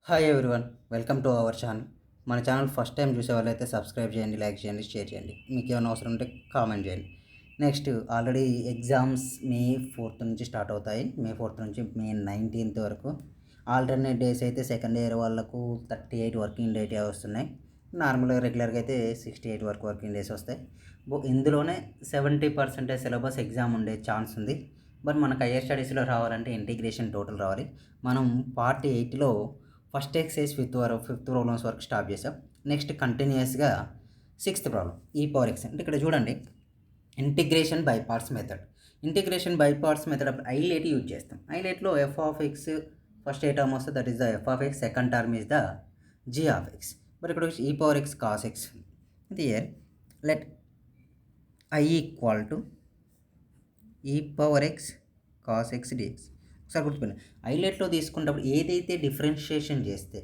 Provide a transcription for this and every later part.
Hi everyone, welcome to our channel. మన channel first time చూసే వాళ్ళైతే సబ్స్క్రైబ్ చేయండి, లైక్ చేయండి, షేర్ చేయండి. మీకు ఏమైనా అవసరం ఉంటే కామెంట్ చేయండి. Next already exams May 4th నుంచి స్టార్ట్ అవుతాయి. మే 4th నుంచి మే 19th వరకు. ఆల్టర్నేట్ డేస్ అయితే సెకండ్ ఇయర్ వాళ్ళకు 38 వర్కింగ్ డేట్ వస్తున్నాయి. నార్మల్గా రెగ్యులర్గా అయితే 68 వరకు వర్కింగ్ డేస్ వస్తాయి. ఇందులోనే 70% సిలబస్ ఎగ్జామ్ ఉండే ఛాన్స్ ఉంది. బట్ మనకు హైయర్ స్టడీస్లో రావాలంటే ఇంటిగ్రేషన్ టోటల్ రావాలి. మనం పార్ట్ 8లో ఫస్ట్ ఎక్సైజ్ ఫిఫ్త్ ప్రాబ్లమ్స్ వరకు స్టాప్ చేసాం. నెక్స్ట్ కంటిన్యూస్గా సిక్స్త్ ప్రాబ్లం e⁴x. అంటే ఇక్కడ చూడండి, integration by parts method. Integration by parts method అప్పుడు ఐలేట్ యూజ్ చేస్తాం. ఐలేట్లో f(x) ఫస్ట్ ఏ టర్మ్ వస్తే that is the f(x), second term is the g(x). మరి ఇక్కడ e⁴x cos x. ఇది year let i equal to e⁴x cos x dx. ఒకసారి గుర్తుపెట్టుకోండి, ఐలెట్లో తీసుకున్నప్పుడు ఏదైతే డిఫరెన్షియేషన్ చేస్తే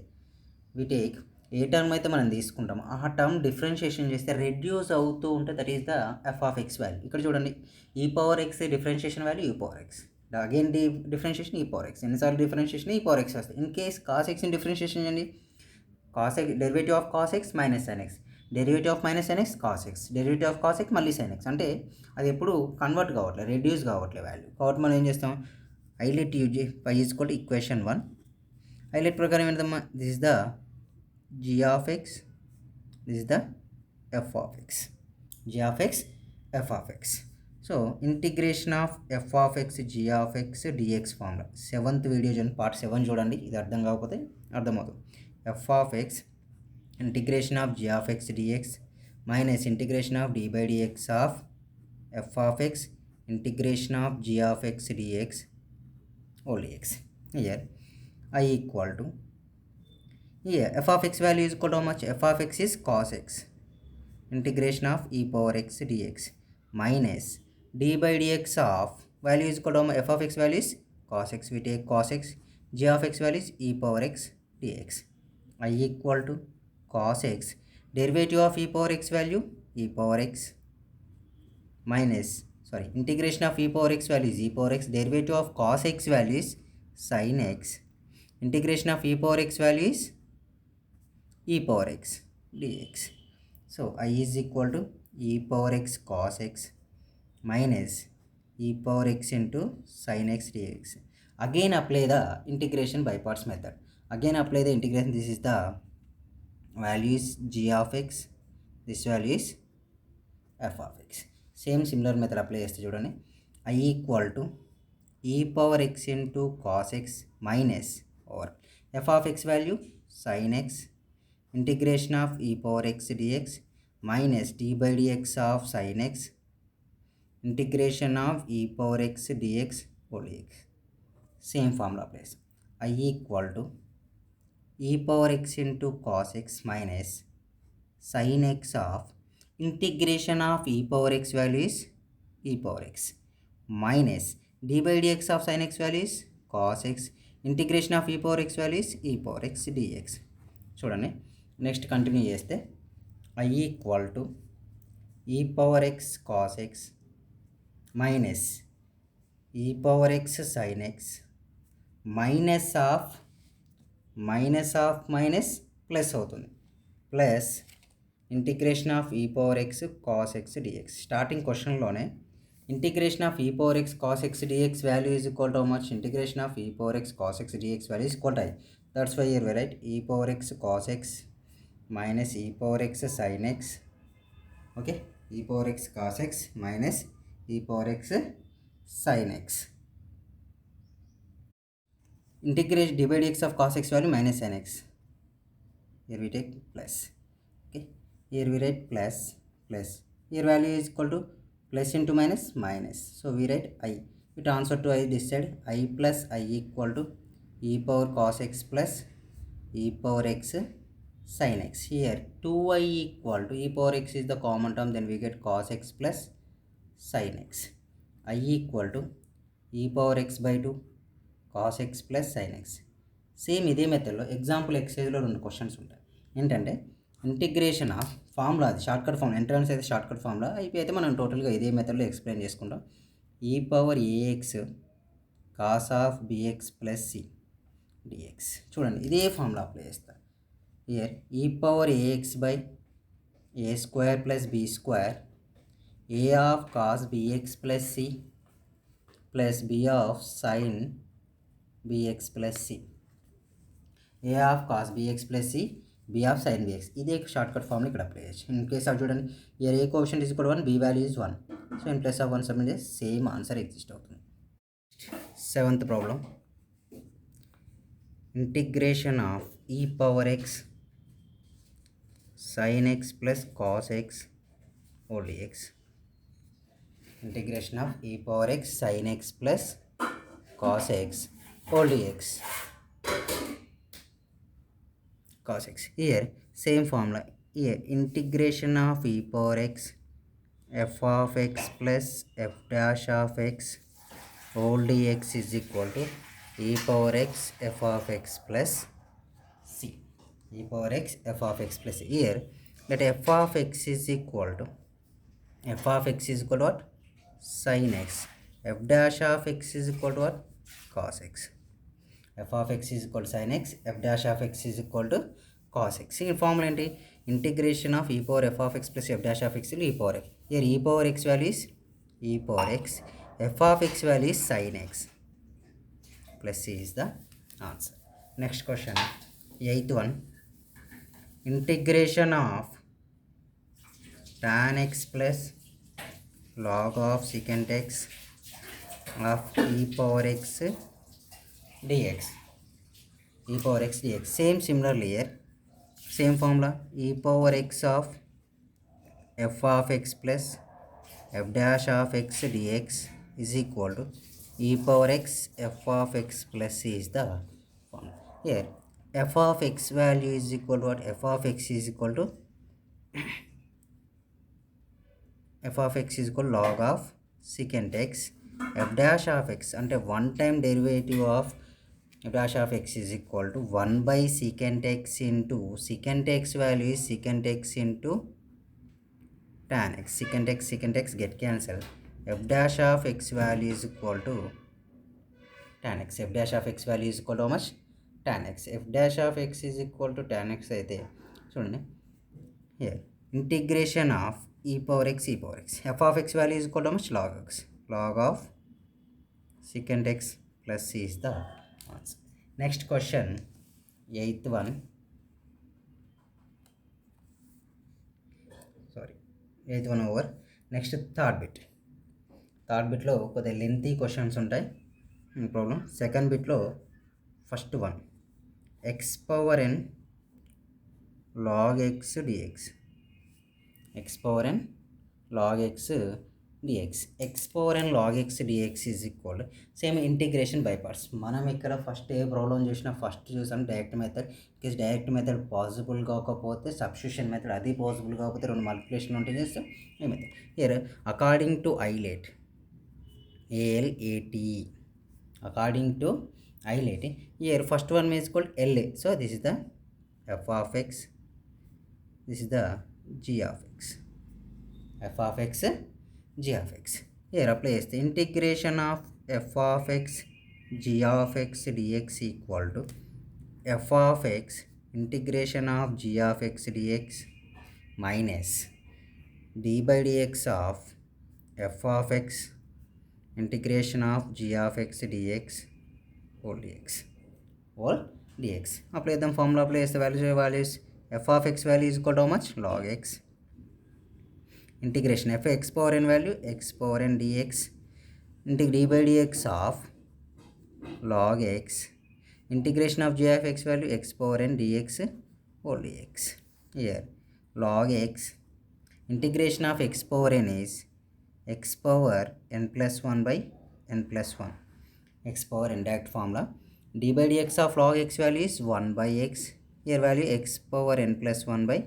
టేక్ ఏ టర్మ్ అయితే మనం తీసుకుంటామో ఆ టర్మ్ డిఫరెన్షియేషన్ చేస్తే రెడ్యూస్ అవుతూ ఉంటే that is the f(x) value. ఇక్కడ చూడండి, e⁴x differentiation value e⁴x, again differentiation e⁴x, ఎన్నిసార్లు డిఫరెన్షియేషన్ e⁴x వస్తాయి. In case cos x differentiation చేయండి, cos x derivative of cos x minus sin x, derivative of minus sin x cos x, derivative of cos x మళ్ళీ sin x. అంటే అది ఎప్పుడు convert కావట్లేదు, reduce కావట్లేదు value. కాబట్టి మనం ఏం చేస్తాం, ఐలెట్ యూజ్ పై ఈక్వల్ ఈక్వేషన్ 1. ఐలెట్ ప్రకారం ఏంటమ్మా, this is the g(x), this is the f(x), g(x), f(x). So integration of f(x), g(x) dx formula 7th video చూడండి, పార్ట్ 7 చూడండి. ఇది అర్థం కాకపోతే అర్థమవుతుంది. f(x) integration of g(x) dx minus integration of d/dx of f(x) integration of g(x) dx whole dx. Here I equal to, here f(x) value is equal to how much? f(x) is cos x integration of e⁴x dx minus d/dx of value is equal to how much? f(x) value is cos x, we take cos x, g(x) value is e⁴x dx. I equal to cos x derivative of e⁴x value e⁴x minus integration of e⁴x value is e⁴x, derivative of cos x value is sin x, integration of e⁴x value is e⁴x dx. So I is equal to e⁴x cos x minus e⁴x into sin x dx. Again apply the integration by parts method. Again apply the integration. This is the value is g(x), this value is f(x). Same similar method apply చేస్తే చూడండి, i equal to e⁴x into cos X minus over f(x) value sin x, integration of e⁴x dx minus d/dx of sin x, integration of e⁴x dx whole dx. Same formula apply చేస్తాం. i equal to e⁴x into cos X minus sin x of integration of e⁴x value is e⁴x minus d/dx of sin x value is cos x, integration of e⁴x value is e⁴x dx. చూడండి, next continue చేస్తే i equal to e⁴x cos x minus e⁴x sin x minus of minus plus అవుతుంది, plus integration of e⁴x cos x dx. Starting క్వశ్చన్లోనే integration of e⁴x cos x dx value is equal to how much? Integration of e⁴x cos x dx value is equal to i. That's why here we write e⁴x cos x minus e⁴x sin x. Okay, e⁴x cos x minus e⁴x sin x. Integration d/dx of cos x value minus sin x. Here we take plus. Okay, here we write plus, here value is equal to plus into minus, so we write I. We transfer to I this side, I plus I equal to e power cos x plus e⁴x sin x. Here 2i equal to e⁴x is the common term, then we get cos x plus sin x. I equal to e⁴x by 2 cos x plus sin x. Same ఇదే మెథడ్లో example ఎక్సైజ్లో 2 questions ఉంటాయి. ఏంటంటే integration of formula, అది shortcut formula, entrance అయితే shortcut formula, IP అయితే మనం టోటల్గా ఇదే మెథడ్లో ఎక్స్ప్లెయిన్ చేసుకుంటాం. e⁴ax cos of bx plus c d x. చూడండి ఇదే ఫార్ములా అప్లై చేస్తా. హియర్ ఈ power a x by a square plus b square a of cos b x plus c plus b of sine b x plus c. A of cos b x plus c b of sine b x. ఇదే shortcut ఫార్మ్లో ఇక్కడ apply చేయొచ్చు. In case of చూడండి here a coefficient is equal to 1, b value is 1. So in plus of 1 submit చేసి same answer exist అవుతుంది. 7th problem. Integration of e power X sin x plus cos x whole dx. Integration of e power x sin x plus cos x whole dx. Cos x. Here same formula. Here integration of e power x f of x plus f dash of x whole dx is equal to e power x f of x plus c. E power x f of x plus here let f of x is equal to what? Sin x. F dash of x is equal to what? Cos x. F of x is equal to sin x. F dash of x is equal to cos x. In formula ఏంటి? Integration of e power f of x plus f dash of x to e power x. Here e power x value is e power x. F of x value is sin x. Plus c is the answer. Next question. 8th one. Integration of tan x plus log of secant x of e power x dx. E power x dx. Similarly here. Same formula. E power x of f of x plus f dash of x dx is equal to e power x f of x plus c is the formula. Here f of x value is equal to what? F of x is equal to f of x is equal to log of secant x. F dash of x అంటే one time derivative of f dash of x is equal to 1 by secant x into secant x value is secant x into tan x. Secant x get cancelled. F dash of x value is equal to tan x. F dash of x value is equal to how much? Tan x. F dash of x is equal to tan x అయితే చూడండి here integration of e power x. F of x value is equal to how much? Log x. Log of secant x plus c is the answer. Next question, 8th one. Sorry, 8th one over. Next third bitలో కొద్దిగా lengthy questions ఉంటాయి problem. Second బిట్లో first one x power n log x dx. X power n log x dx. x power n log x dx is equal to same integration by parts. మనం ఇక్కడ first ఏ problem చూసినా first చూసాం direct method. Is direct method possible కాకపోతే substitution method, అది possible కాకపోతే రెండు multiplication ఉంటే చేస్తే ఏ method. Here according to ILATE ALATE, according to ILATE here first one means called LA. So this is the f of x, this is the g of x. f of x g of x. Here apply the integration of f of x g of x dx equal to f of x integration of g of x dx minus d by dx of f of x integration of g of x dx whole dx. Apply the formula, apply the values. F of x value is equal to how much? Log x. Integration f x power n value x power n dx into d by dx of log x. Integration of g of x value x power n dx whole dx. Here log x integration of x power n is x power n plus 1 by n plus 1. X power n direct formula. D by dx of log x value is 1 by x. Here value x power n plus 1 by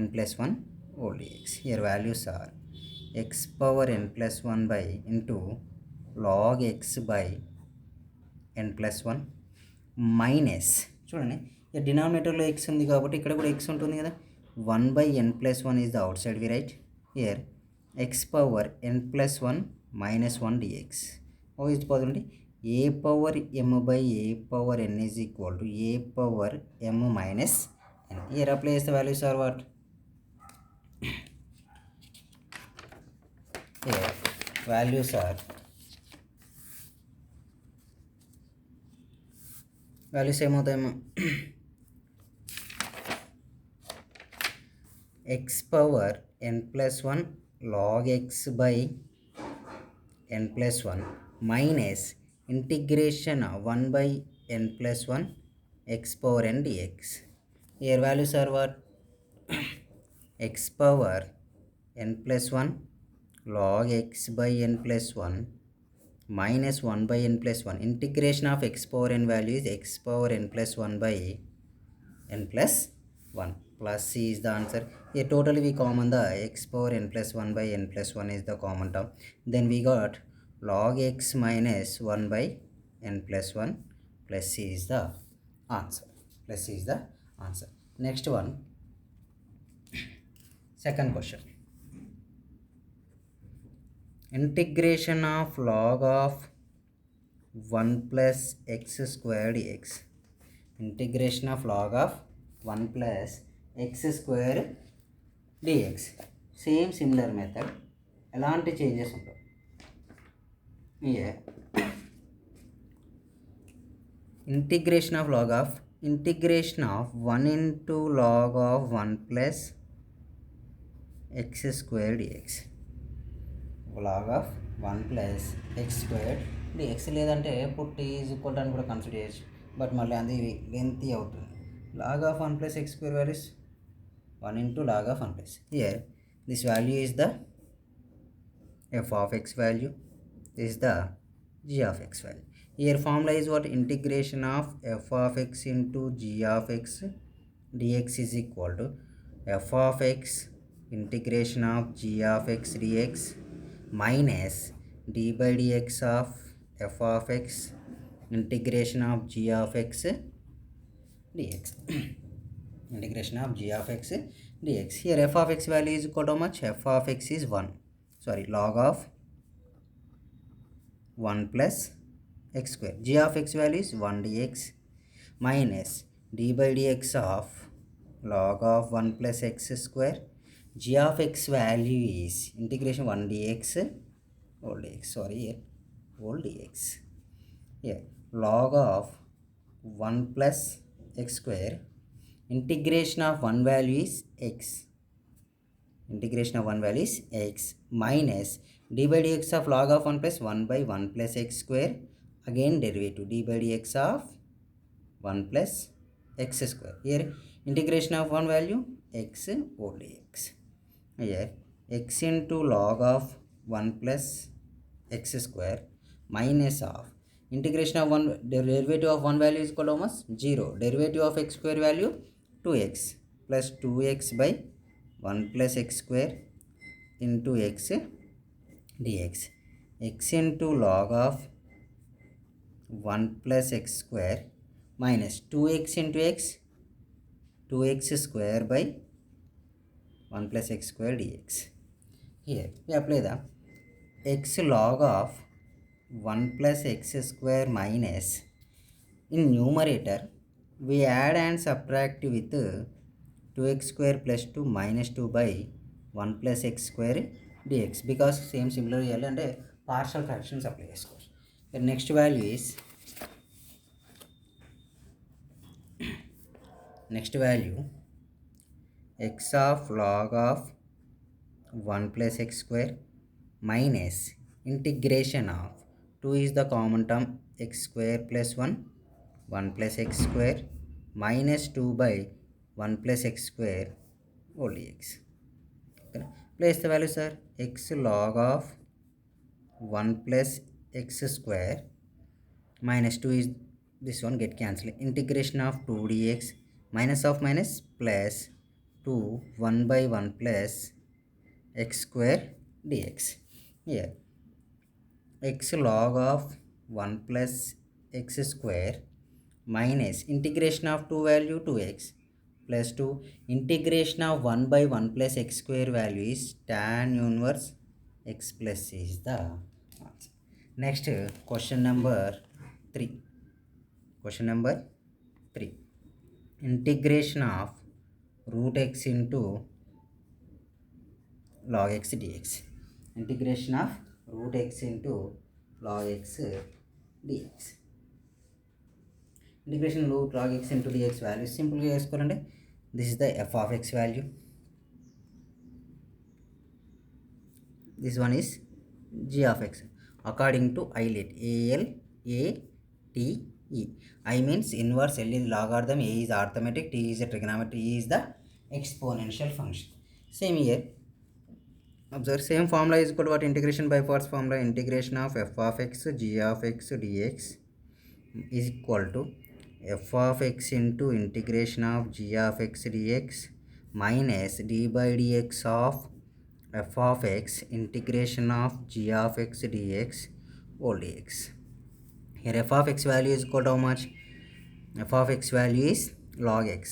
n plus 1 whole dx. Here values are x power n plus 1 by into log x by n plus 1 minus చూడండి ఇక డినామినేటర్లో X ఉంది కాబట్టి ఇక్కడ కూడా X ఉంటుంది కదా. 1 by n plus 1 is the outside we write. Here x power n plus 1 minus 1 dx. How is the possibility? a power m by a power n is equal to a power m minus n. Here replace the values are what? Here values are same అవుతాయేమో. x power n plus 1 log x by n plus 1 minus integration of 1 by n plus 1 x power n dx. Here values are what? x power n plus 1 log x by n plus 1 minus 1 by n plus 1. Integration of x power n value is x power n plus 1 by n plus 1. Plus c is the answer. Here totally we common the x power n plus 1 by n plus 1 is the common term. Then we got log x minus 1 by n plus 1 plus c is the answer. Plus c is the answer. Next one, second question. Integration of log of 1 plus x square dx. Integration of log of 1 plus x square dx. Same similar method. ఎలాంటి changes ఉంటాయి? Integration of 1 into log of 1 plus x square dx. log of 1 plus x square dx లేదంటే పుట్టి is equal అని కూడా consider చేయొచ్చు, but మళ్ళీ అది lengthy అవుతుంది. log of 1 plus x square value is 1 into log of 1 plus. Here this value is the f of x value, this is the g of x value. Here formula is what? Integration of f of x into g of x dx is equal to f of x integration of g of x dx minus d by dx of f of x integration of g of x dx. Integration of g of x dx. Here f of x value is equal to how much? f of x is 1. Sorry, log of 1 plus x square. g of x value is 1 dx minus d by dx of log of 1 plus x square. g of x value is integration 1 dx whole dx. Sorry, here whole dx. Here log of 1 plus x square. Integration of 1 value is x. Integration of 1 value is x minus d by dx of log of 1 plus 1 by 1 plus x square. Again derivative d by dx of 1 plus x square. Here integration of 1 value x whole dx. Here x into log of 1 plus x square minus of integration of 1 derivative of 1 value is equal to how much? 0. Derivative of x square value 2x plus 2x by 1 plus x square into x dx. x into log of 1 plus x square minus 2x into x, 2x square by 1 plus x square dx. Here we apply the x log of 1 plus x square minus, in numerator we add and subtract with 2x square plus 2 minus 2 by 1 plus x square dx, because same similar and partial fractions apply. The next value is x of log of 1 plus x square minus integration of 2 is the common term, x square plus 1 plus x square minus 2 by 1 plus x square whole dx. Place the values are x log of 1 plus x square minus 2 is this one get cancelled. Integration of 2 dx minus of minus plus 2 1 by 1 plus x square dx. Here x log of 1 plus x square minus integration of 2 value 2x plus 2 integration of 1 by 1 plus x square value is tan inverse x plus c is the answer. Next question number 3. Question number 3. Integration of root x into log x dx. Integration of root x into log x dx. Integration root log x into dx value simple గా చేసుకోవాలంటే this is the f of x value, this one is g of x according to ILATE. AL A T E. I means inverse, L is logarithm, A is arithmetic, T is a trigonometry, E is the exponential function. Same here, observe same formula is equal to what? Integration by parts formula. Integration of f of x g of x dx is equal to f of x into integration of g of x dx minus d by dx of f of x integration of g of x dx whole dx. Here f of x value is equal to how much? F of x value is log x.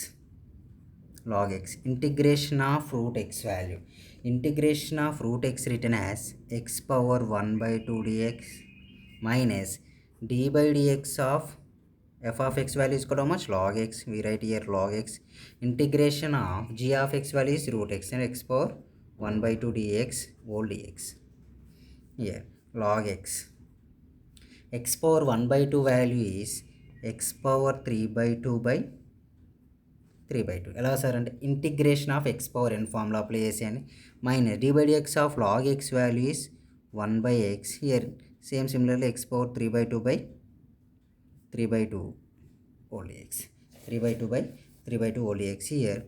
Log x. Integration of root x value. Integration of root x written as x power 1 by 2 dx minus d by dx of f of x value is equal to how much? Log x. We write here log x. Integration of g of x value is root x and x power 1 by 2 dx whole dx. Here log x. X power 1 by 2 value is x power 3 by 2 by 3 by 2. ఎలా sir అంటే integration of x power n formula apply చేసేయండి. Minus d by dx of log x value is 1 by x. Here same similarly x power 3 by 2 by 3 by 2 whole dx. 3 by 2 by 3 by 2 whole dx. Here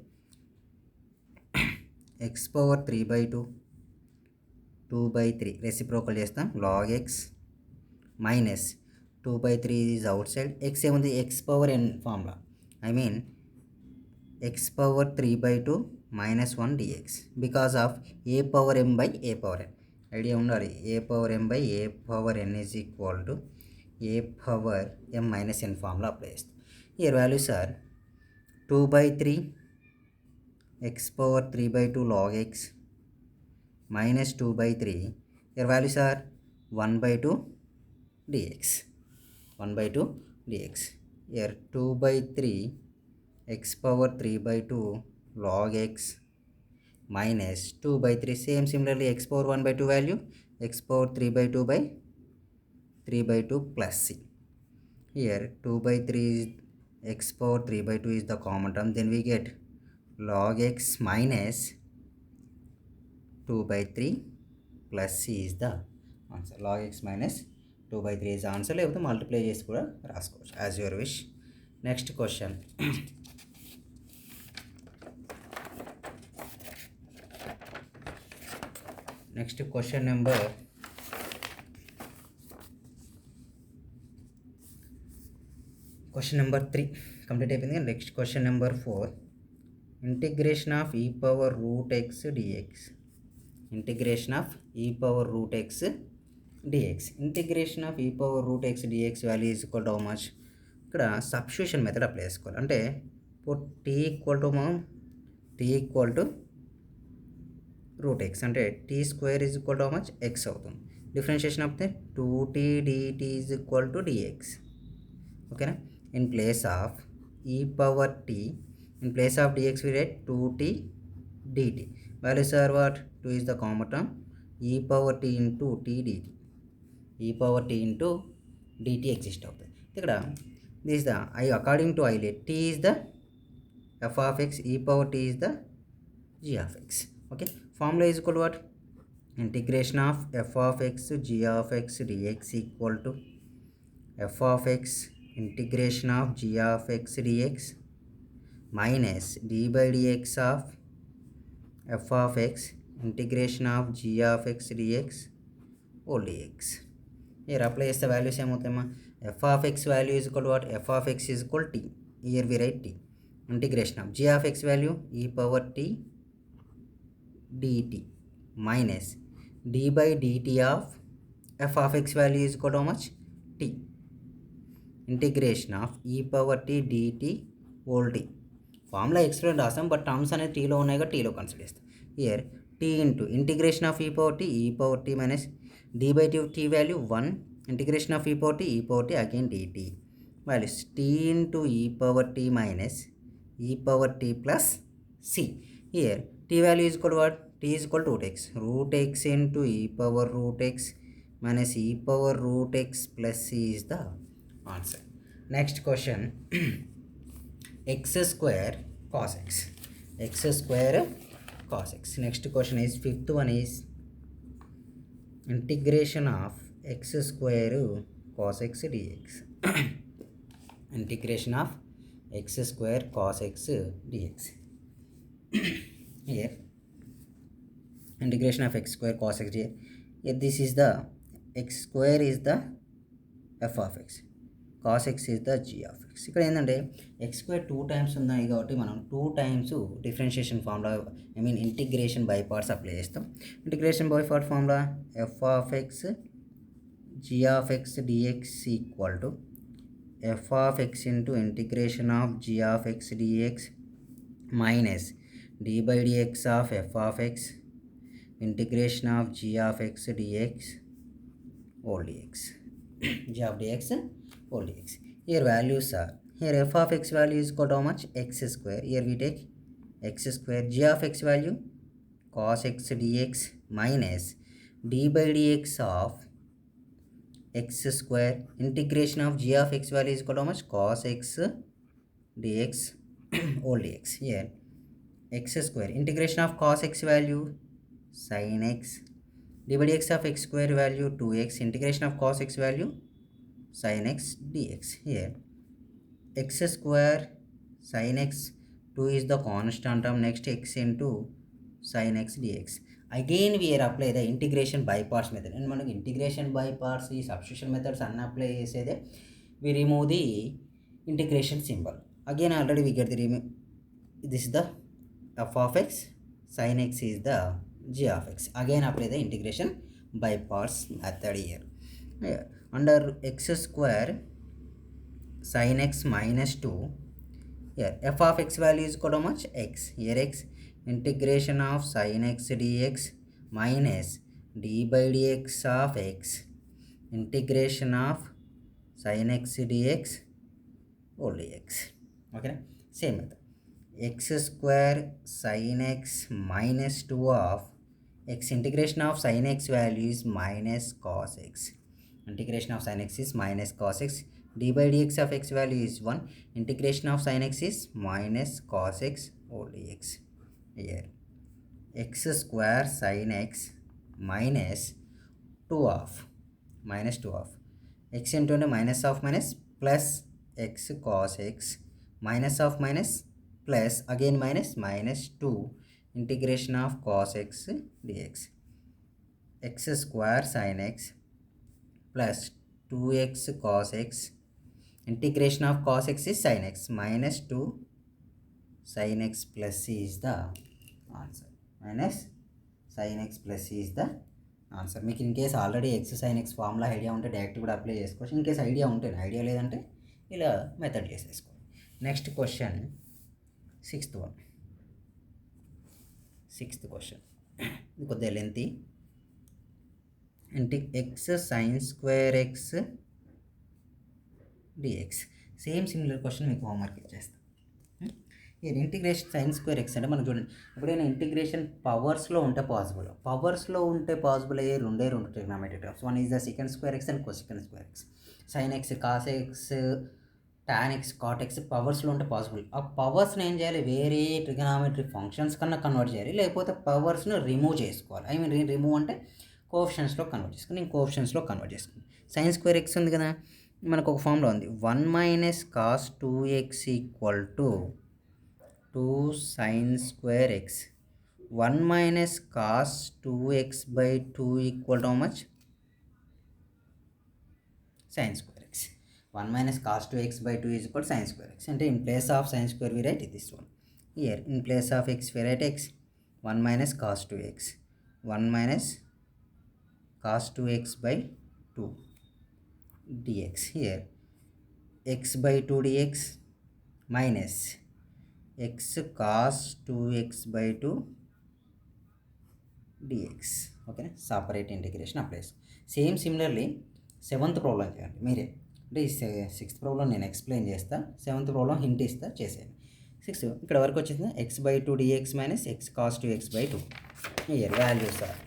x power 3 by 2 2 by 3 reciprocal చేస్తాం. Log x minus 2 by 3 is outside. x ఏముంది? x power n ఫార్ములా. I mean x power 3 by 2 minus 1 dx because of a power m by a power n. Idea ఉండాలి. a power m by a power n is equal to a power m minus n formula apply చేస్తాం. here values are 2 by 3 x power 3 by 2 log x minus 2 by 3. here values are 1 by 2 dx. 1 by 2 dx. here 2 by 3 x power 3 by 2 log x minus 2 by 3. Similarly x power 1 by 2 value x power 3 by 2 by 3 by 2 plus c. Here 2 by 3 is x power 3 by 2 is the common term. Then we get log x minus 2 by 3 plus c is the answer. Log x minus 2 by 3 is the answer. లేకపోతే multiply చేసి కూడా రాసుకోవచ్చు as your wish. Next question. Next question number number 3 complete అయిపోయింది. Next question number 4. Integration of e power root x dx. Integration of e power root x dx. Integration of e power root x dx value is equal to how much? ఇక్కడ substitution method apply చేసుకోవాలి. అంటే ఇప్పుడు t equal to root x అంటే t square is equal to how much? X అవుతుంది. Differentiation అయితే 2t dt is equal to dx. ఓకేనా? In place of e power t, in place of dx we write 2t dt. values are what? 2 is the common term. e power t into t dt. e power t into dt exist అవుతుంది. ఇక్కడ this is the according to ILATE t is the f of x, e power t is the g of x. Okay, formula is equal to what? Integration of f of x g of x dx equal to f of x integration of g of x dx minus d by dx of f of x integration of g of x dx whole dx. Here apply చేస్తే values ఏమవుతాయమ్మా? f of x value is equal to what? f of x is equal to t. Here we write t. Integration of g of x value e power t dt minus d by dt of f of x value is equal to how much? t. Integration of e power t dt whole t. Formula ఎక్స్లో రాస్తాం but terms అనేది టీలో ఉన్నాయి కాబట్టి టీలో consider చేస్తాం. Here t into integration of e power t minus d by t value 1 integration of e power t again dt values t into e power t minus e power t plus c. Here t value is equal to what? T is equal to root x into e power root x minus e power root x plus c is the answer. Next question. X square cos x, x square cos x. Next question is fifth one is integration of x square cos x dx. Integration of x square cos x dx. Here integration of x square cos x dx. Here this is the x square is the f of x, cos x is the g of x. ఇక్కడ ఏంటంటే X square 2 times ఉన్నాయి కాబట్టి మనం 2 times differentiation formula integration by parts apply చేస్తాం. Integration by part formula f of x g of x dx equal to f of x into integration of g of x dx minus d by dx of f of x integration of g of x dx whole dx. g of dx whole dx. Here values are, here f of x value is equal to how much? X square. Here we take x square. G of x value cos x dx minus d by dx of x square integration of g of x value is equal to how much? Cos x dx whole dx. Here x square integration of cos x value sin x d by dx of x square value 2x integration of cos x value sin x dx. Here x square sin x 2 is the constant term, next x into sin x dx. Again we are apply the integration by parts method, and మనకి integration by parts ఈ substitution methods అన్నీ apply చేసేదే we remove the integration symbol. Again already we get the this is the f of x, sin x is the g of x. Again apply the integration by parts method here. Under x square sin x minus 2, here f of x value is equal to how much? X. Here x integration of sin x dx minus d by dx of x integration of sin x dx whole dx. Okay, same method. X square sin x minus 2 of x integration of sin x value is minus cos x. Integration of sin x is minus cos x. d by dx of x value is 1. Integration of sin x is minus cos x whole dx. Here x square sin x minus 2 of x into minus of minus plus x cos x minus of minus plus again minus 2 integration of cos x dx. X square sin x plus 2x cos x integration of cos x is sin x minus 2 sin x plus c is the answer. Minus sin x plus c is the answer. మీకు in case already X sin X formula idea ఉంటే direct కూడా apply చేసుకోవచ్చు. In case idea ఉంటే, idea లేదంటే ఇలా method చేసేసుకోండి. Next question sixth question ఇది కొద్దిగా lengthy. X sine square x d x. Same similar question మీకు హోంవర్క్ ఇచ్చేస్తాను. ఈ ఇంటిగ్రేషన్ సైన్ స్క్వేర్ ఎక్స్ అంటే మనం చూడండి, ఎప్పుడైనా ఇంటిగ్రేషన్ పవర్స్లో ఉంటే పాసిబుల్ అయ్యే రెండు trigonometric terms. One is the secant square x and cosecant square x. Sin x, cos x, tan x, cot x పవర్స్లో ఉంటే పాసిబుల్. ఆ పవర్స్ని ఏం చేయాలి? వేరే ట్రిగ్నామెట్రిక్ ఫంక్షన్స్ కన్నా కన్వర్ట్ చేయాలి, లేకపోతే పవర్స్ను రిమూవ్ చేసుకోవాలి. ఐ మీన్ రిమూవ్ అంటే కోఎఫిషియెంట్స్లో కన్వర్ట్ చేసుకుని, నేను కోఎఫిషియెంట్స్లో కన్వర్ట్ చేసుకుని. సైన్ స్క్వేర్ ఎక్స్ ఉంది కదా, మనకు ఒక ఫార్ములా ఉంది. 1 minus cos 2x equal to 2 sin square x. 1 minus cos 2x by 2 equal to how much? Sin square x. 1 minus cos 2x by 2 is equal sin square x. అంటే in place of sin square we write this one. Here in place of x we write x. 1 minus cos 2x. 1 minus cos 2x by 2 dx. Here x by 2 dx minus x cos 2x by 2 dx. Okay, separate integration applies. Similarly seventh problem చేయండి మీరే. అంటే ఈ sixth problem నేను explain చేస్తా, seventh problem hint ఇస్తా, చేసేయండి. Six ఇక్కడ వరకు వచ్చింది x/2 dx minus x cos 2x/2. Here values are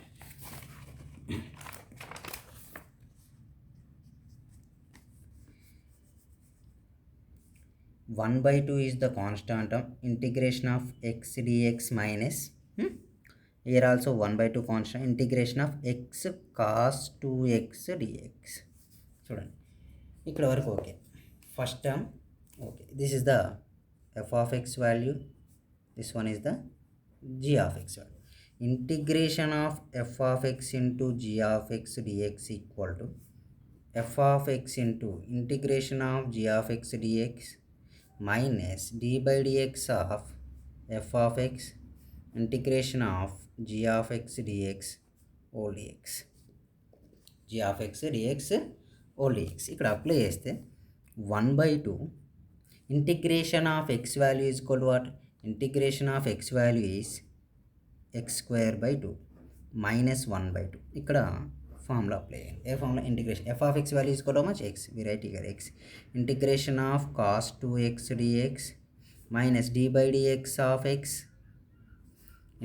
1/2 is the constant of integration of x dx minus here also 1/2 constant integration of x cos 2x dx. చూడండి ఇక్కడ వరకు okay. First term okay, this is the f of x value, this one is the g of x value. Integration of f of x into g of x dx equal to f of x into integration of g of x dx minus d by dx of f of x integration of g of x dx whole dx. g of x dx whole dx ఇక్కడ apply చేస్తే 1/2 integration of x value is equal to what? Integration of x value is x square by 2 minus 1/2. ఇక్కడ formula apply చేయండి. ఏ formula? Integration f of x value is equal to how much? x. We write here x. Integration of cos 2x dx minus d by dx of x.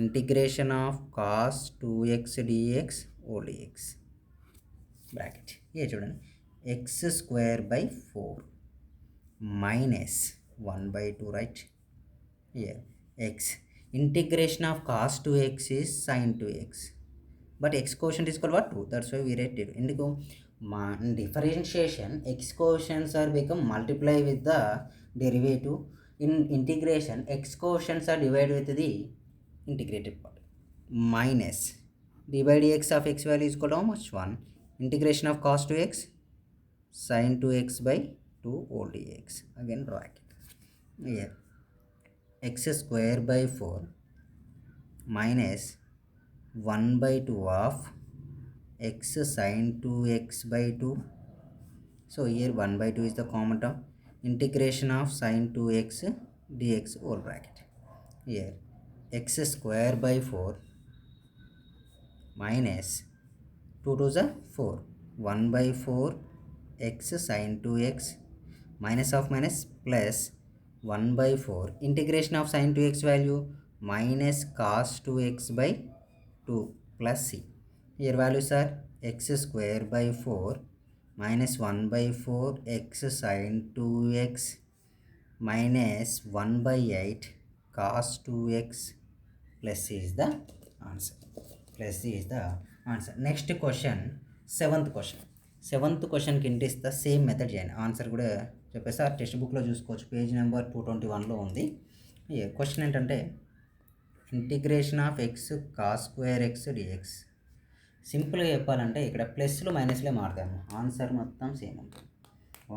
Integration of cos 2x dx whole dx. Bracket. here చూడండి x square by 4 minus 1/2, right? here x. Integration of cos 2x is sin 2x. But x quotient is equal to what? 2. That's why we write it. ఎందుకు మా differentiation x quotients are become multiply with the derivative. In integration x quotients are divided with the integrated part. Minus d by dx of x value is equal to how much? 1. Integration of cos 2x sin 2x by 2 whole dx. Again bracket. here x square by 4 minus 1/2 of x sin 2x by 2. So here 1/2 is the common term. Integration of sin 2x dx whole bracket. here x square by 4 minus 2 to the 4 1/4 x sin 2x minus of minus plus 1/4 integration of sin 2x value minus cos 2x by 2 plus c. here values are x square by 4 minus 1/4 x sin 2x minus 1/8 cos 2x plus c is the answer. Plus c is the answer. Next question, seventh క్వశ్చన్కి ఇంటిస్తా, same method చేయండి. Answer కూడా చెప్పేసి ఆ text బుక్లో చూసుకోవచ్చు, page number 221లో ఉంది. Question ఏంటంటే integration of x cos square x d x. సింపుల్గా చెప్పాలంటే ఇక్కడ ప్లస్లు మైనస్లే మారుతాము, ఆన్సర్ మొత్తం సేమ్ ఉంటుంది.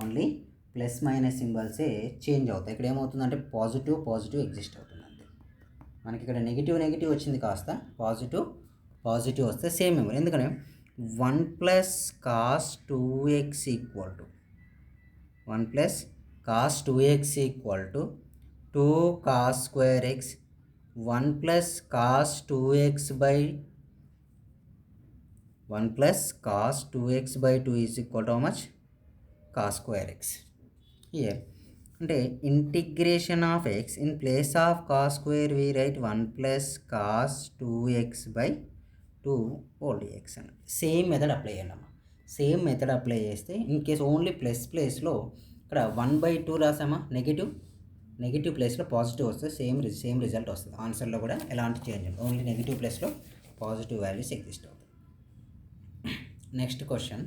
ఓన్లీ ప్లస్ మైనస్ సింబల్సే చేంజ్ అవుతాయి. ఇక్కడ ఏమవుతుందంటే పాజిటివ్ ఎగ్జిస్ట్ అవుతుంది అంతే. మనకి ఇక్కడ నెగిటివ్ వచ్చింది, కాస్త పాజిటివ్ వస్తే సేమ్ మెంబర్. ఎందుకంటే 1 plus cos 2x equal to 1 plus cos 2x equal to 2 cos square x. 1 plus cos 2x by 1 plus cos 2x by 2 is equal to how much? Cos square x. Here అంటే integration of x in place of cos square we write 1 plus cos 2x by 2 whole dx అని. Same method apply చేయండి అమ్మ. Same method apply చేస్తే in case only plus ప్లేస్లో ఇక్కడ 1/2 రాసామా, negative ప్లేస్లో positive వస్తే సేమ్ రిజల్ట్ వస్తుంది. ఆన్సర్లో కూడా ఎలాంటి చేంజ్ ఉండదు, ఓన్లీ నెగిటివ్ ప్లేస్లో పాజిటివ్ వాల్యూస్ ఎగ్జిస్ట్ అవుతాయి. నెక్స్ట్ క్వశ్చన్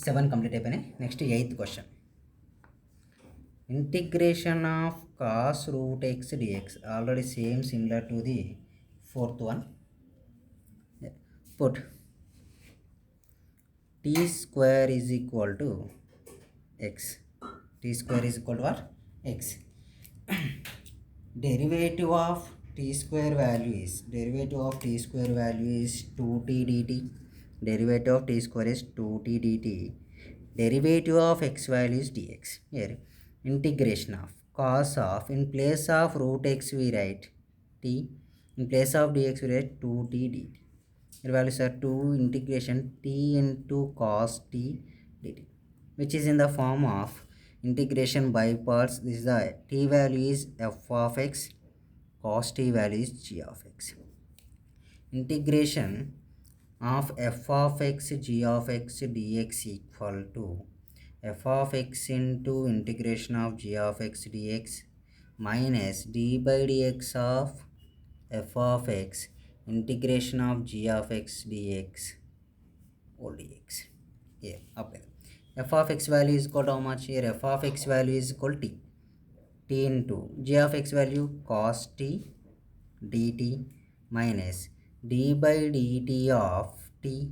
7 కంప్లీట్ అయిపోయినాయి. Next 8th question. Integration of cos root x d x already same similar to the 4th one. Put t square is equal to x. T square is equal to what? X. Derivative of t square value is 2t dt. Derivative of t square is 2t dt. Derivative of x value is dx. Here integration of cos of, in place of root x we write t, in place of dx we write 2t dt. Your values are 2 integration t into cos t dt, which is in the form of integration by parts. This is the t value is f of x, cos t value is g of x. Integration of f of x g of x dx equal to f of x into integration of g of x dx minus d by dx of f of x integration of g of x dx whole dx. Here apply. F of x value is equal to how much? Here f of x value is equal to t into g of x value cos t dt minus d by dt of t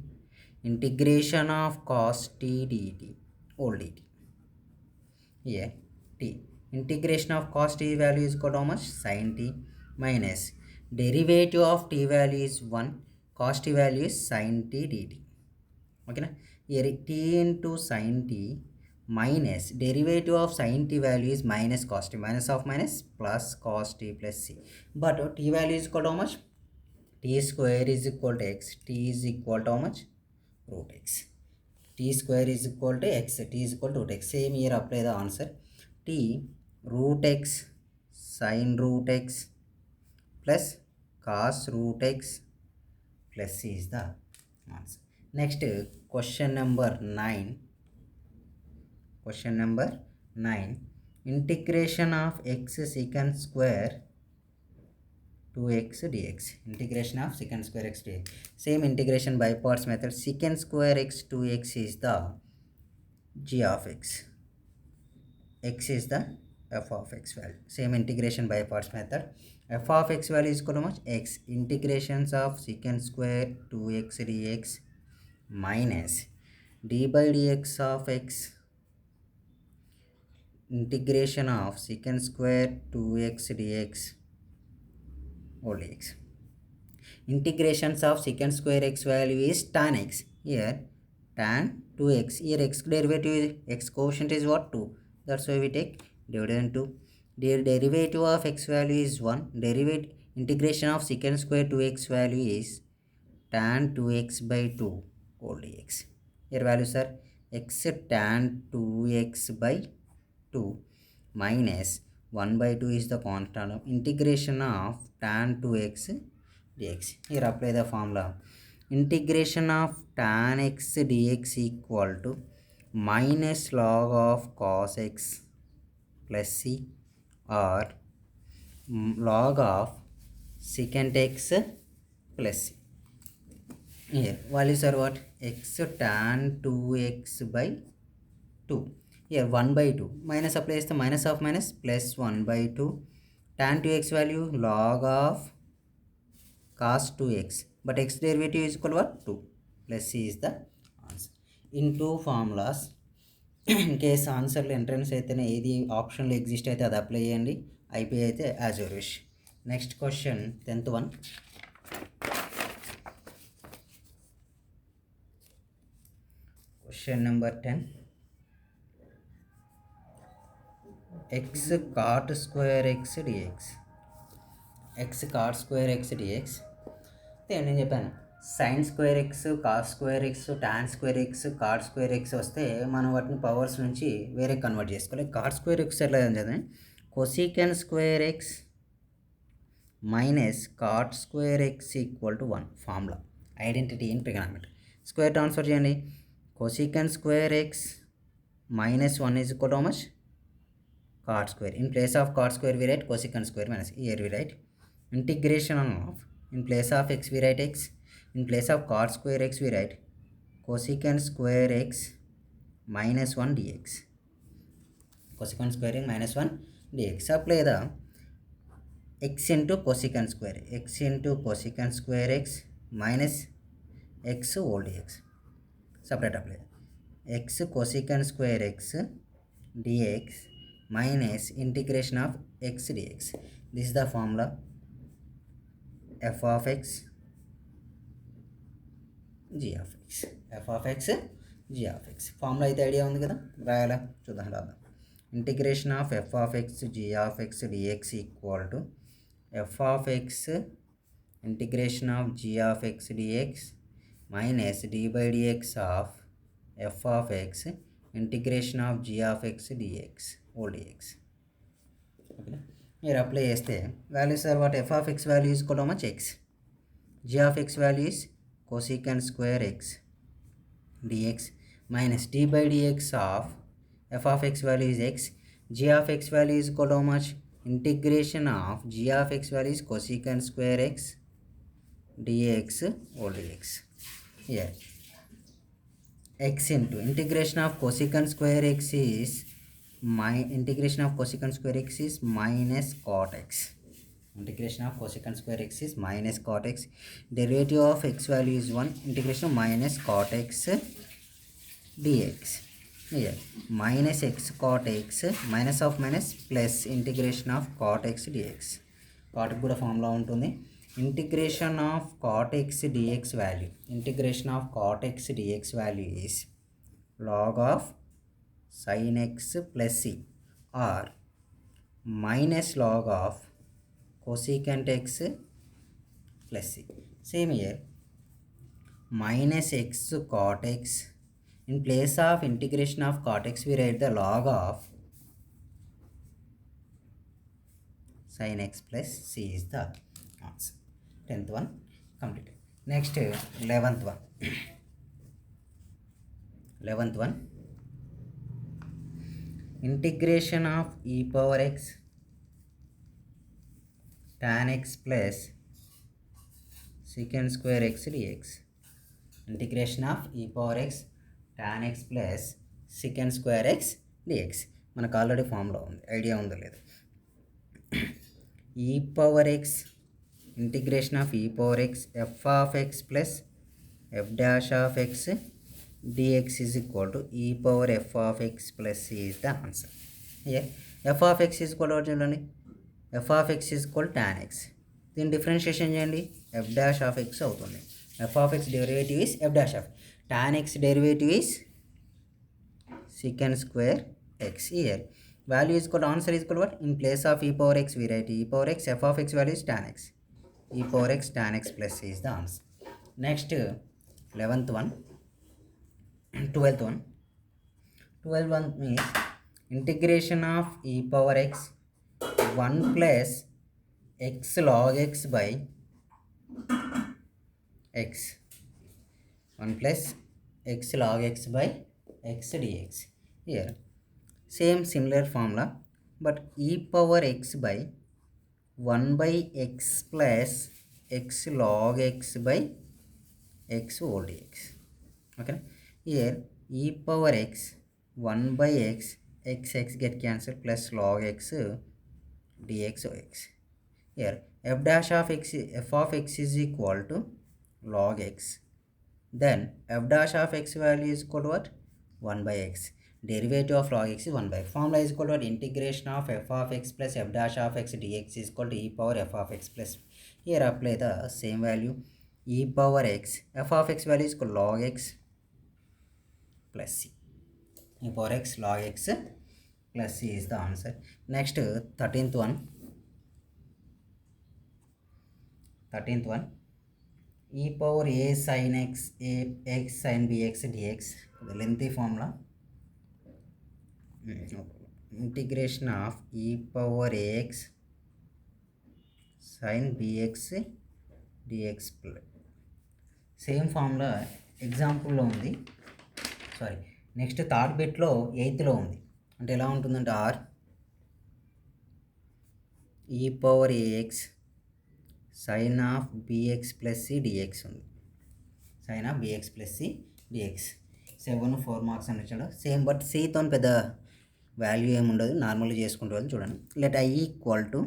integration of cos t dt whole dt. Here t integration of cos t value is equal to how much? Sin t minus derivative of t value is 1, cos t value is sin t dt. Okay na? Here t into sin t minus derivative of sin t value is minus cos t, minus of minus plus cos t plus c. But t value is equal to how much? T square is equal to x. T is equal to how much? Root x. T square is equal to x. T is equal to root x. Same here apply the answer. T root x sin root x plus cos root x plus c is the answer. Next question number 9. Question number 9. Integration of x secant square 2x dx. Integration of secant square x dx. Same integration by parts method. Secant square x 2x is the g of x. X is the f of x value. Same integration by parts method. F of x value is equal to how much? X. Integrations of secant square 2x dx minus d by dx of x integration of secant square 2x dx whole dx. Integrations of secant square x value is tan x. Here tan 2x. Here x derivative, x quotient is what? 2. That's why we take dividend 2. Derivative of x value is 1. Derivative integration of secant square 2x value is tan 2x by 2 whole dx. Here values are x tan 2x by 2 minus 1 by 2 is the constant of integration of tan 2x dx. Here apply the formula. Integration of tan x dx equal to minus log of cos x plus c or log of secant x plus c. Here values are what? X tan 2x by 2. Here 1 by 2 minus applies the minus of minus plus 1 by 2. Tan 2x value log of cos 2x, but x derivative is equal to what? 2 plus c is the answer. In two formulas in case ఆన్సర్లు entrance అయితేనే ఏది ఆప్షన్లో exist అయితే అది apply చేయండి, అయిపోయి అయితే as your wish. Next question 10th one. Question number 10. X cot square x dx. X cot square x dx. నేను చెప్పాను sine square x, cos square x, tan square x, cot square x వస్తే మనం వాటిని powers నుంచి వేరే convert చేసుకోవాలి. Cot square x ఎట్లా చదివి cosecant square x minus cot square x equal to 1 formula identity in trigonometry. Square transfer చేయండి. cosecant square x minus 1 is equal to how much? Cot square. In place of cot square we write cosecant square minus. Here we write integration of, in place of x we write x, in place of cot square x we write cosecant square x minus 1 dx. Cosecant square x minus 1 dx. Apply the x into cosecant square, x into cosecant square x minus x whole dx. Separate apply. X cosecant square x dx minus integration of x dx. This is the formula. F of x g of x. F of x g of x. Formula అయితే idea ఉంది కదా, రాయాలా? చూద్దాం రాద్దాం. Integration of f of x g of x dx equal to f of x integration of g of x dx minus d by dx of f of x integration of g of x dx whole dx. Okay. Here apply cheste values are what? F of x value is equal to how much? X. G of x value is cosecant square x dx minus d by dx of f of x value is x. G of x value is equal to how much? Integration of g of x value is cosecant square x dx whole dx. Here x into integration of cosecant square x is integration of cosecant square x is minus cot x. Integration of cosecant square x is minus cot x. Derivative of x value is 1. Integration of minus cot x dx. Here minus x cot x minus of minus plus integration of cot x dx. Cot కూడా formula ఉంటుంది. Integration of cot x dx value. Integration of cot x dx value is log of sin x plus c or minus log of cosecant x plus c. Same here, minus x cot x. In place of integration of cot x, we write the log of sin x plus c is the answer. 10th one completed. Next 11th one. 11th one, integration of e power x tan x plus secant square x dx. Integration of e power x tan x plus secant square x dx. మనకు already ఫామ్లో ఉంది, idea ఉందో లేదు. e power x integration of e power x f of x plus f dash of x dx is equal to e power f of x plus c is the answer. Here f of x is equal to చూడండి, f of x is equal to tan x. దీన్ని differentiation చేయండి, f dash of x అవుతుంది. f of x derivative is f dash of tan x derivative is secant square x. Here value is equal to answer is equal to what? In place of e power x we write e power x, f of x value is tan x. E power x tan x plus c is the answer. Next 11th one. 12th one. 12th one means integration of e power x 1 plus x log x by x. 1 plus x log x by x dx. Here same similar formula, but e power x by 1 by x plus x log x by x whole dx. Okay, here e power x 1 by x, x get cancelled, plus log x dx of x. Here f dash of x, f of x is equal to log x. Then f dash of x value is equal to what? 1 by x. Derivative of log x is 1 by x. Formula is equal to what? Integration of f of x plus f dash of x dx is equal to e power f of x plus. Here apply the same value. E power x, f of x value is equal to log x plus c. E power x log x plus c is the answer. Next 13th one. 13th one, e power a sin x, a x sin bx dx. The lengthy formula. Integration of e power ax sin bx dx. Same formula ఎగ్జాంపుల్లో ఉంది, sorry next third బిట్లో 8th ఉంది. అంటే ఎలా ఉంటుందంటే or e power AX sin of bx plus c dx ఉంది. Sin of bx plus c dx 4 marks అని వచ్చాడు. Same but సితో పెద్ద వాల్యూ ఏమి ఉండదు, నార్మల్గా చేసుకుంటూ వెళ్ళి చూడండి. Let I equal to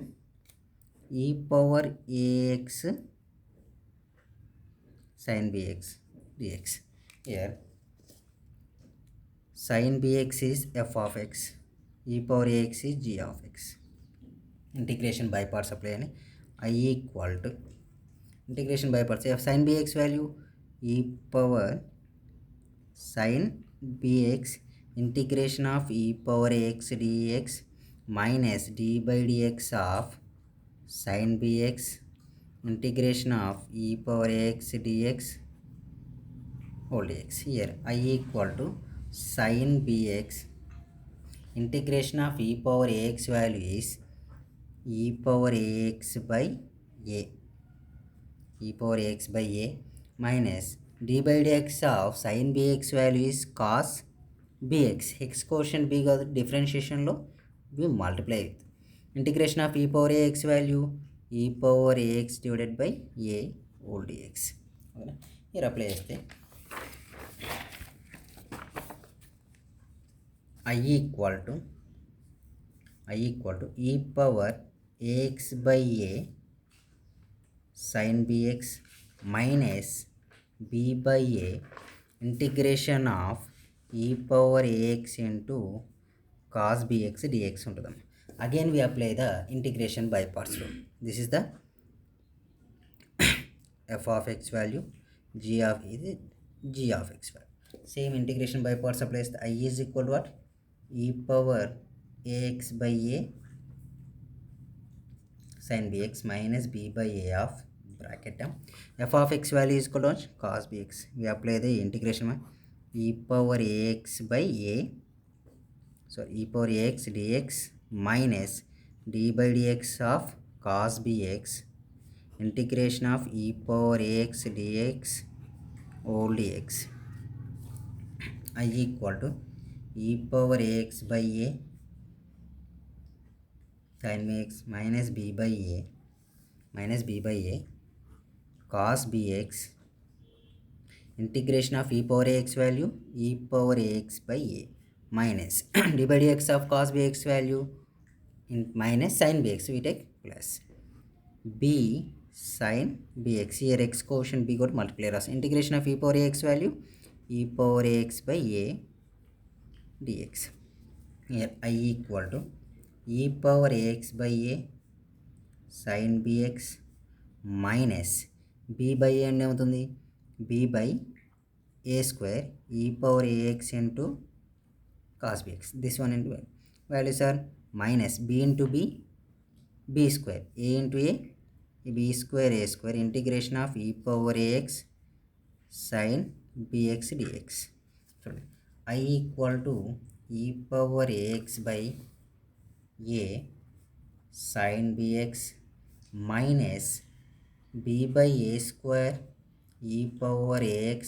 e power a x sin bx dx. Here sin bx is f of x, e power ax is g of x. Integration by parts apply అని I equal to integration by parts f sin bx value e power sin bx integration of e power ax dx minus d by dx of sin bx integration of e power ax dx whole dx. Here I equal to sin bx, integration of e power ax value is e power ax by a, e power ax by a minus d by dx of sin bx value is cos bx. X quotient b కాదు, డిఫరెన్షియేషన్లో we multiply with integration of e power ax value e power ax divided by a whole dx. ఓకేనా, here apply చేస్తే i equal to e power ax by a sin bx minus b by a integration of e power ax into cos bx dx ఉంటుంది. Again we apply the integration by parts rule. This is the f of x value, g of x value. Same integration by parts applies. The I is equal to what? E power ax by a sin bx minus b by a of bracket f of x value is equal to cos bx. We apply the integration by e power ax by a, so e power ax dx minus d by dx of cos bx, integration of e power ax dx whole dx. I equal to e power ax by a sin bx minus b by a cos bx, integration of e power ax value e power ax by a minus d by dx of cos bx value in minus sin bx, we take plus b sin bx. Here x quotient b got multiply as integration of e power ax value e power ax by a dx. Here I equal to e power ax by a sin bx minus b by a అంటే ఏమవుతుంది, b by a square e power ax into cos bx. This one into values are minus b into b square, a into a b square a square, integration of e power ax sin bx dx. చూడండి, I equal to e power ax by a sin bx minus b by a square e power ax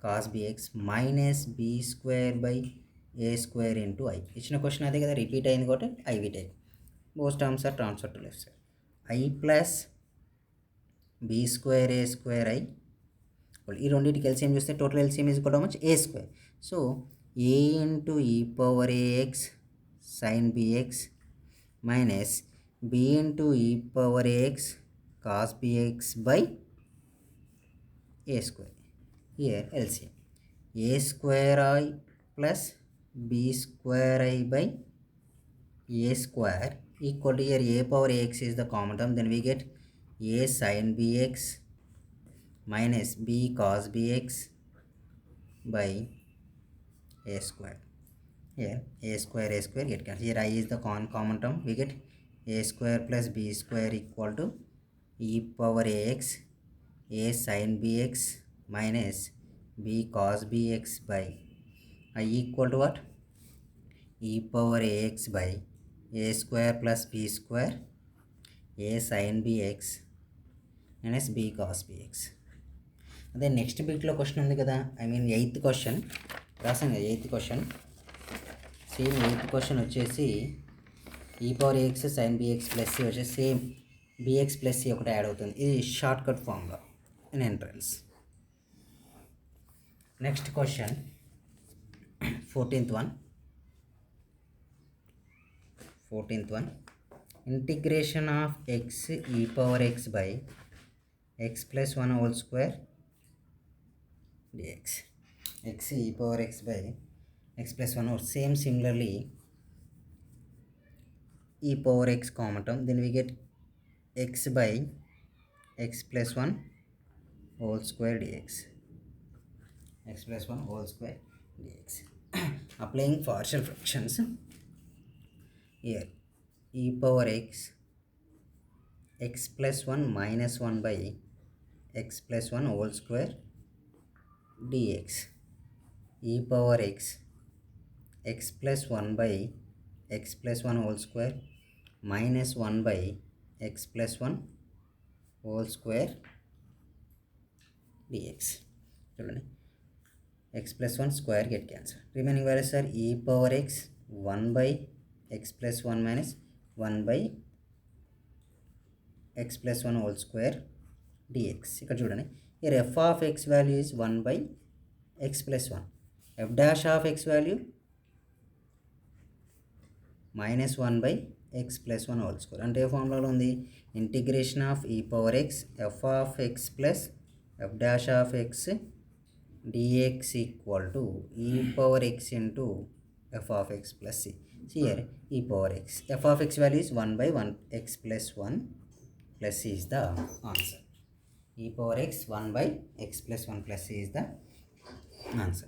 cos bx minus b square by a square into i. ఇచ్చిన question అదే కదా, repeat అయింది కాబట్టి I we take. Both terms are transfer to left side. I plus b square a square I, ఈ రెండింటికి LCM చూస్తే total LCM is కూడా much a square. So a into e power AX sign bx minus b into e power ax cos bx by a square. Here LCM a square I plus b square I by a square equal to, here a power ax is the common term, then we get a sin bx minus b cos bx by a square. Here a square get cancelled. Here I is the common term, we get a square plus b square equal to e power ax a sin bx minus b cos bx by I equal to what, e power ax by a square plus b square a sin bx minus b cos bx. అదే next బిట్లో question ఉంది కదా, I mean eighth question రాసాను కదా, eighth question same. Eighth question వచ్చేసి e power AX sign b x plus c వచ్చేసి same b x plus c ఒకటి add అవుతుంది. ఇది short cut formula in entrance. Next question 14th one, integration of x e power x by x plus 1 whole square dx. X e power x by x plus 1 whole, same similarly e power x common term, then we get x by x plus 1 whole square dx. X plus 1 whole square dx. Applying partial fractions, here e power x plus 1 minus 1 by x plus 1 whole square dx e power x plus 1 by x plus 1 whole square minus 1 by x plus 1 whole square dx. చూడండి x plus 1 square get cancelled. Remaining values are e power x 1 by x plus 1 minus 1 by x plus 1 whole square dx. ఇక్కడ చూడండి here f of x value is 1 by x plus 1. f dash of x value minus 1 by x plus 1 whole square. అంటే ఏ ఫార్ములాలో ఉంది integration of e power x f of x plus f dash of x dx equal to e power x into f of x plus c. See here e power x. f of x value is 1 by 1 x plus 1 plus c is the answer. E power x 1 by x plus 1 plus c is the answer.